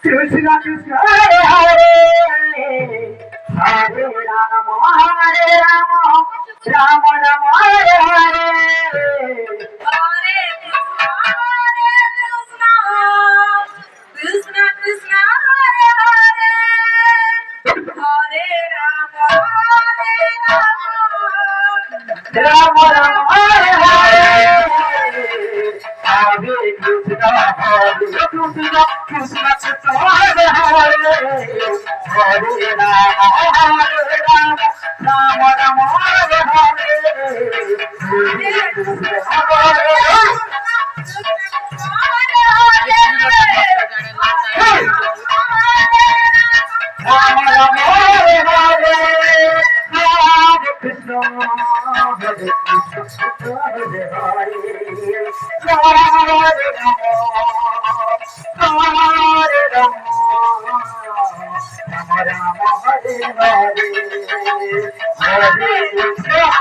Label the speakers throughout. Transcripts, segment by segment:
Speaker 1: Krishna Krishna Hare Hare Hare Rama Rama Rama Hare Hare
Speaker 2: Krishna Krishna Hare Hare Hare Rama
Speaker 1: Rama Rama Hare Hare Hare Krishna Krishna Krishna Krishna Hare Hare Hare Rama Rama Rama Hare Hare Hare Krishna Rama Rama Hare Hare Hare Krishna Hare Krishna Hare Hare Rama Hare Rama Hare Rama Rama Rama Hare Hare Hare Krishna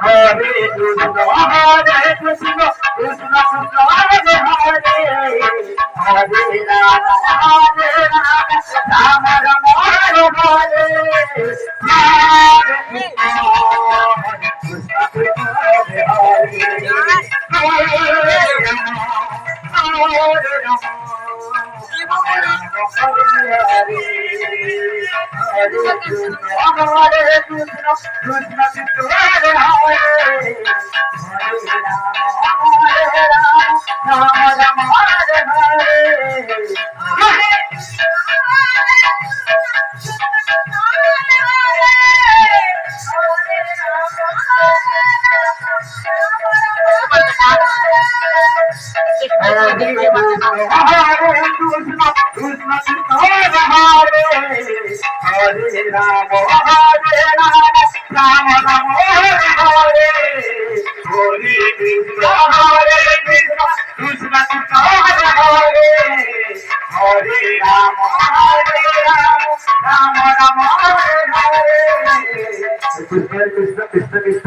Speaker 1: Hare Krishna, Hare Krishna, Krishna Krishna, Hare Hare, Hare Rama, Rama Rama, Hare Hare, Hare Krishna, Krishna Hare Hare, Hare Rama, Hare Rama, Rama Rama, Hare Hare. Hare Krishna, Hare Krishna, Krishna Krishna, Hare Hare, Hare Rama, Rama Rama, Hare Hare. Hare Krishna, Hare Krishna, Krishna Krishna, Hare Hare, Hare Rama, Rama Rama, Hare Hare, Hare Krishna, Hare Krishna, Krishna Krishna, Hare Hare, Hare Rama, Rama Rama, Hare Hare. Krishna Krishna Krishna Krishna.